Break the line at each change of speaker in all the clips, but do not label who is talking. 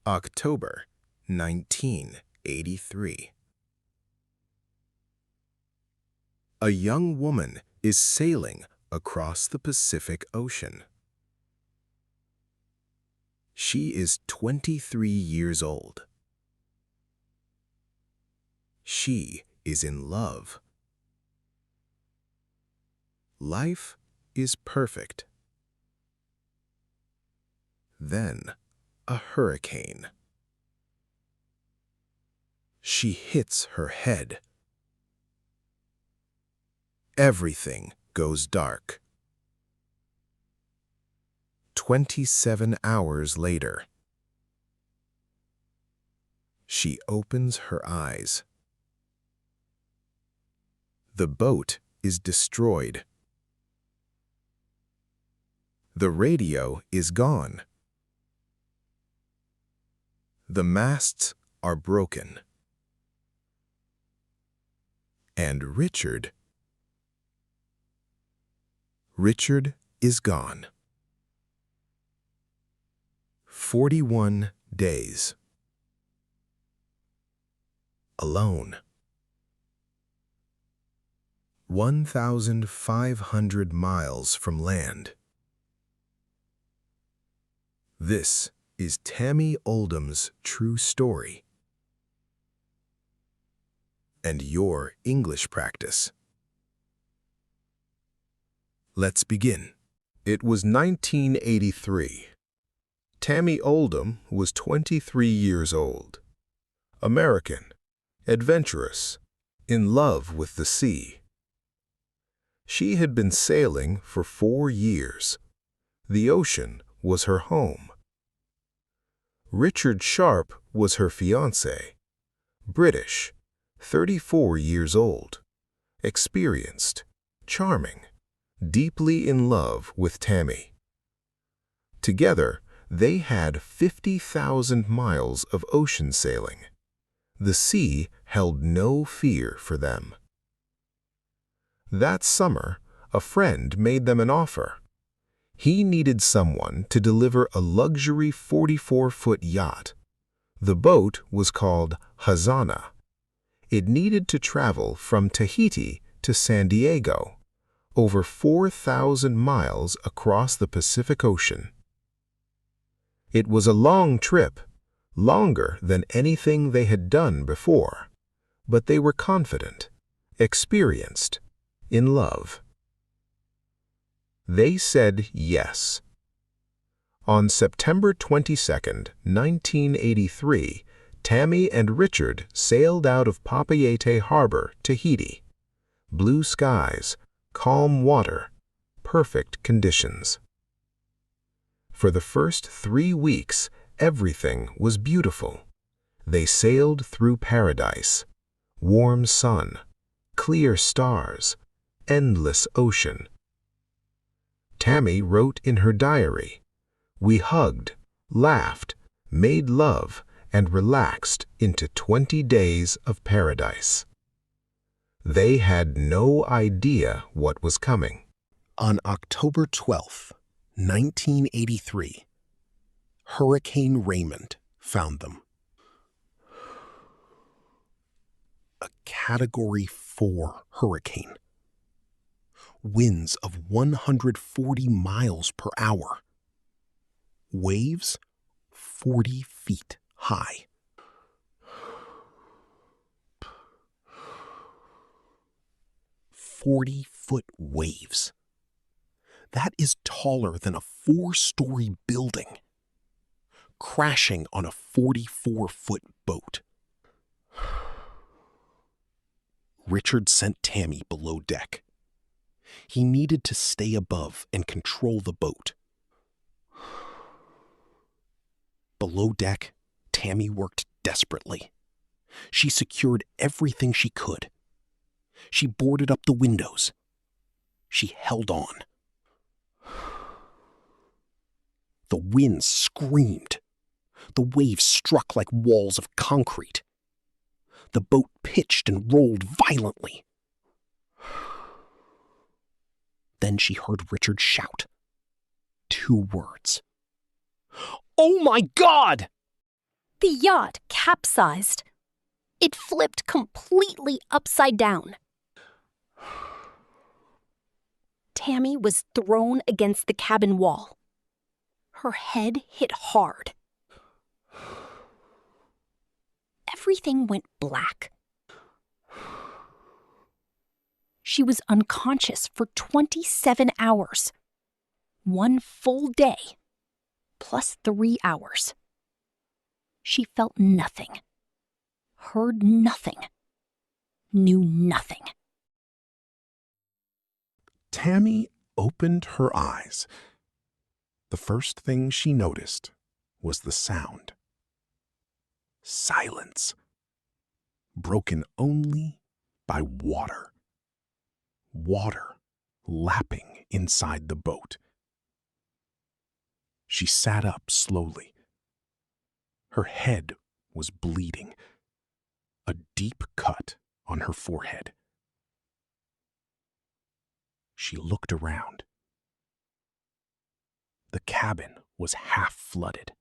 October 1983. A young woman is sailing across the Pacific Ocean. She is 23 years old. She is in love. Life is perfect. Then, a hurricane. She hits her head. Everything goes dark. 27 hours later, she opens her eyes. The boat is destroyed. The radio is gone. The masts are broken. And Richard is gone. 41 days. Alone. 1,500 miles from land. This is Tami Oldham's true story. And your English practice. Let's begin. It was 1983. Tami Oldham was 23 years old. American, adventurous, in love with the sea. She had been sailing for 4 years. The ocean was her home. Richard Sharp was her fiancé. British, 34 years old, experienced, charming, deeply in love with Tami. Together, they had 50,000 miles of ocean sailing. The sea held no fear for them. That summer, a friend made them an offer. He needed someone to deliver a luxury 44-foot yacht. The boat was called Hazana. It needed to travel from Tahiti to San Diego, over 4,000 miles across the Pacific Ocean. It was a long trip, longer than anything they had done before, but they were confident, experienced, in love. They said yes. On September 22, 1983, Tami and Richard sailed out of Papeete Harbor, Tahiti. Blue skies, calm water, perfect conditions. For the first 3 weeks, everything was beautiful. They sailed through paradise, warm sun, clear stars, endless ocean. Tami wrote in her diary, "We hugged, laughed, made love, and relaxed into 20 days of paradise." They had no idea what was coming. On October 12, 1983, Hurricane Raymond found them. A Category 4 hurricane. Winds of 140 miles per hour. Waves 40 feet high. "40-foot waves. That is taller than a 4-story building, crashing on a 44-foot boat." Richard sent Tami below deck. He needed to stay above and control the boat. Below deck, Tami worked desperately. She secured everything she could. She boarded up the windows. She held on. The wind screamed. The waves struck like walls of concrete. The boat pitched and rolled violently. Then she heard Richard shout 2 words. "Oh my God!"
The yacht capsized. It flipped completely upside down. Tami was thrown against the cabin wall. Her head hit hard. Everything went black. She was unconscious for 27 hours. 1 full day, plus 3 hours. She felt nothing, heard nothing, knew nothing.
Tami opened her eyes. The first thing she noticed was the sound. Silence, broken only by water. Water lapping inside the boat. She sat up slowly. Her head was bleeding, a deep cut on her forehead. She looked around. The cabin was half flooded.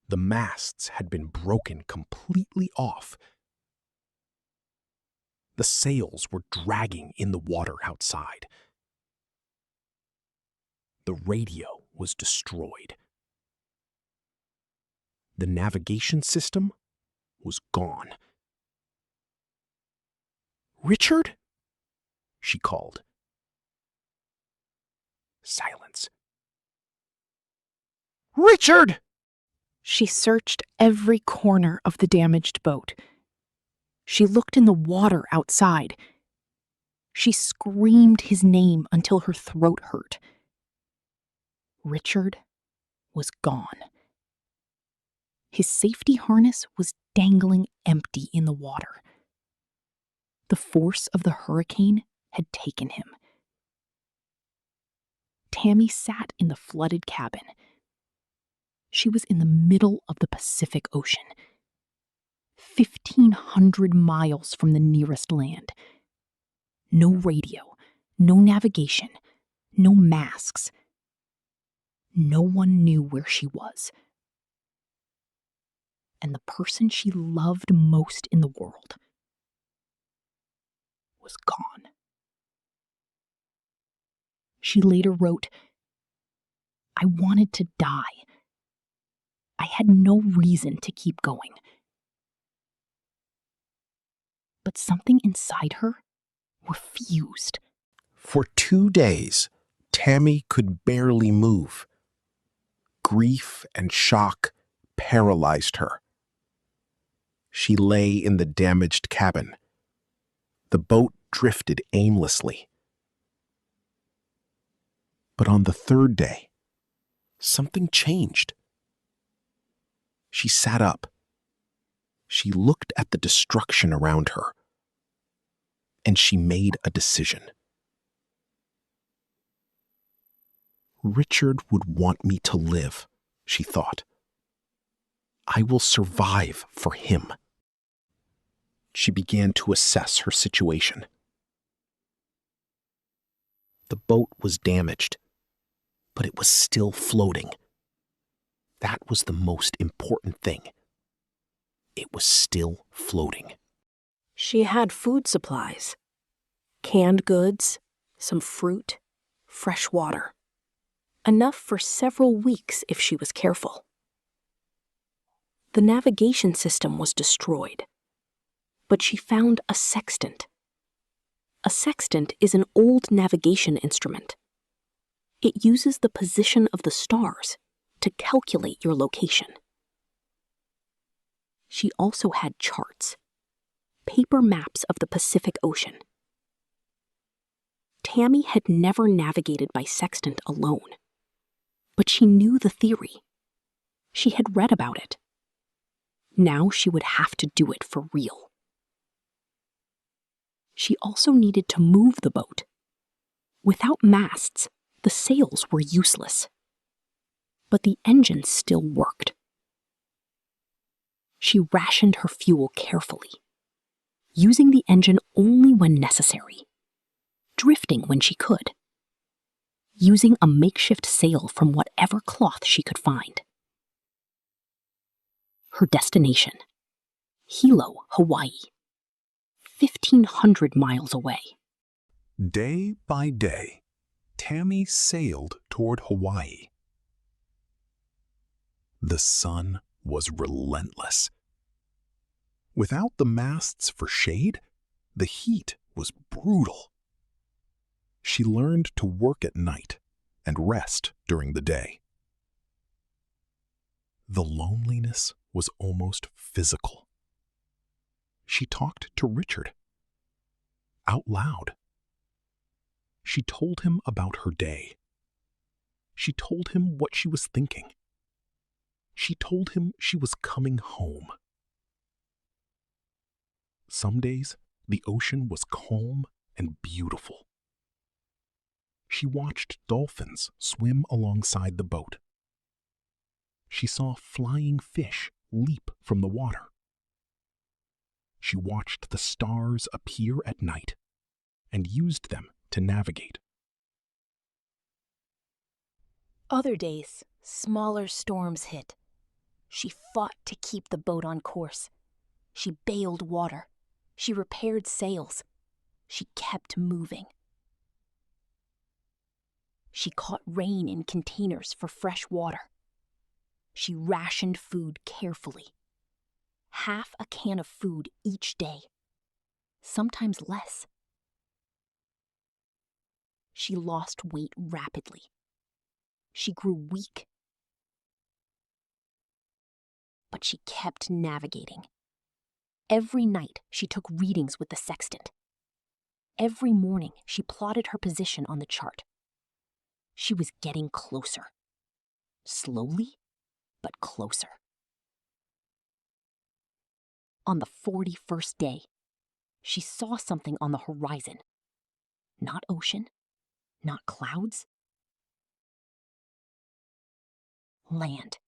The masts had been broken completely off. The sails were dragging in the water outside. The radio was destroyed. The navigation system was gone. "Richard?" she called. Silence. "Richard!"
She searched every corner of the damaged boat. She looked in the water outside. She screamed his name until her throat hurt. Richard was gone. His safety harness was dangling empty in the water. The force of the hurricane had taken him. Tami sat in the flooded cabin. She was in the middle of the Pacific Ocean, 1,500 miles from the nearest land. No radio, no navigation, no masks. No one knew where she was. And the person she loved most in the world was gone. She later wrote, "I wanted to die. I had no reason to keep going. But something inside her refused."
For 2 days, Tami could barely move. Grief and shock paralyzed her. She lay in the damaged cabin. The boat drifted aimlessly. But on the 3rd day, something changed. She sat up. She looked at the destruction around her. And she made a decision. Richard would want me to live, she thought. I will survive for him. She began to assess her situation. The boat was damaged, but it was still floating. That was the most important thing. It was still floating.
She had food supplies, canned goods, some fruit, fresh water. Enough for several weeks if she was careful. The navigation system was destroyed, but she found a sextant. A sextant is an old navigation instrument. It uses the position of the stars to calculate your location. She also had charts, paper maps of the Pacific Ocean. Tami had never navigated by sextant alone, but she knew the theory. She had read about it. Now she would have to do it for real. She also needed to move the boat. Without masts, the sails were useless. But the engines still worked. She rationed her fuel carefully, using the engine only when necessary, drifting when she could, using a makeshift sail from whatever cloth she could find. her destination, Hilo, Hawaii, 1,500 miles away.
Day by day, Tami sailed toward Hawaii. The sun was relentless. Without the masts for shade, the heat was brutal. She learned to work at night and rest during the day. The loneliness was almost physical. She talked to Richard out loud. She told him about her day. She told him what she was thinking. She told him she was coming home. Some days, the ocean was calm and beautiful. She watched dolphins swim alongside the boat. She saw flying fish leap from the water. She watched the stars appear at night and used them to navigate.
Other days, smaller storms hit. She fought to keep the boat on course. She bailed water. She repaired sails. She kept moving. She caught rain in containers for fresh water. She rationed food carefully. Half a can of food each day, sometimes less. She lost weight rapidly. She grew weak. But she kept navigating. Every night she took readings with the sextant. Every morning she plotted her position on the chart. She was getting closer. Slowly, but closer. On the 41st day, she saw something on the horizon. Not ocean, not clouds. Land.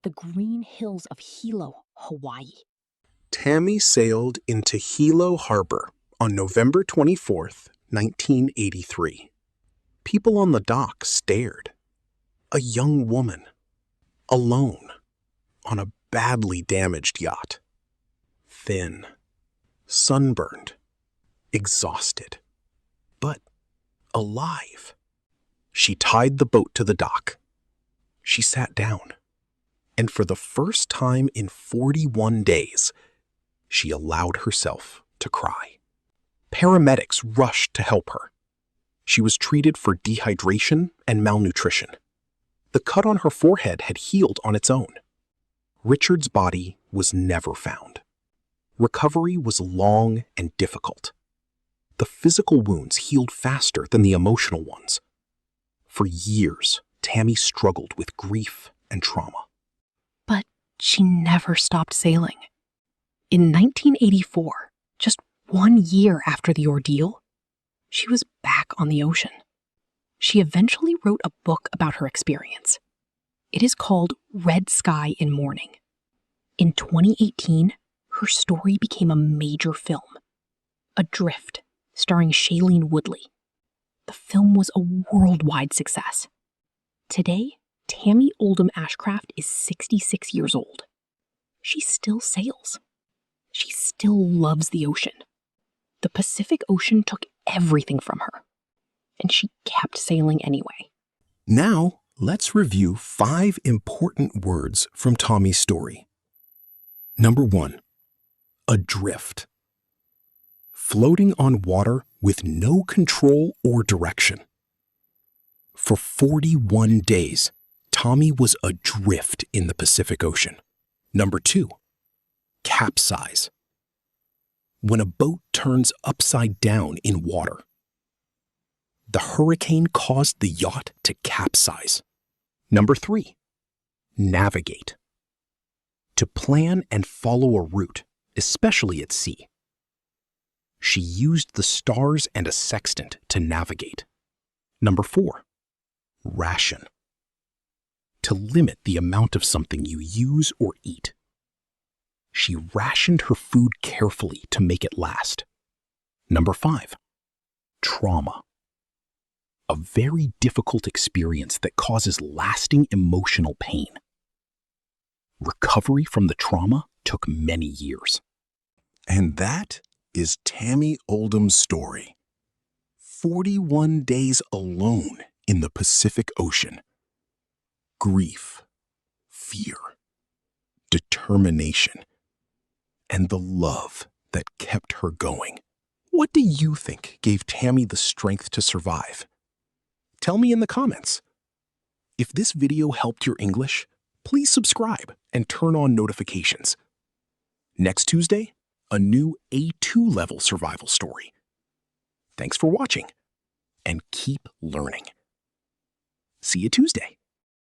The green hills of Hilo, Hawaii.
Tami sailed into Hilo Harbor on November 24th, 1983. People on the dock stared. A young woman, alone, on a badly damaged yacht. Thin, sunburned, exhausted, but alive. She tied the boat to the dock. She sat down, and for the first time in 41 days, she allowed herself to cry. Paramedics rushed to help her. She was treated for dehydration and malnutrition. The cut on her forehead had healed on its own. Richard's body was never found. Recovery was long and difficult. The physical wounds healed faster than the emotional ones. For years, Tami struggled with grief and trauma.
But she never stopped sailing. In 1984, just 1 year after the ordeal, she was back on the ocean. She eventually wrote a book about her experience. It is called Red Sky in Mourning. In 2018, her story became a major film, Adrift, starring Shailene Woodley. The film was a worldwide success. Today, Tami Oldham Ashcraft is 66 years old. She still sails. She still loves the ocean. The Pacific Ocean took everything from her, and she kept sailing anyway.
Now, let's review 5 important words from Tami's story. Number 1, adrift. Floating on water with no control or direction. For 41 days, Tami was adrift in the Pacific Ocean. Number 2, capsize. When a boat turns upside down in water. The hurricane caused the yacht to capsize. Number 3, navigate. To plan and follow a route, especially at sea. She used the stars and a sextant to navigate. Number 4, ration. To limit the amount of something you use or eat. She rationed her food carefully to make it last. Number 5, trauma.
a very difficult experience that causes lasting emotional pain. Recovery from the trauma took many years.
And that is Tami Oldham's story. 41 days alone in the Pacific Ocean. Grief, fear, determination, and the love that kept her going. What do you think gave Tami the strength to survive? Tell me in the comments. If this video helped your English, please subscribe and turn on notifications. Next Tuesday, a new A2 level survival story. Thanks for watching, and keep learning. See you Tuesday.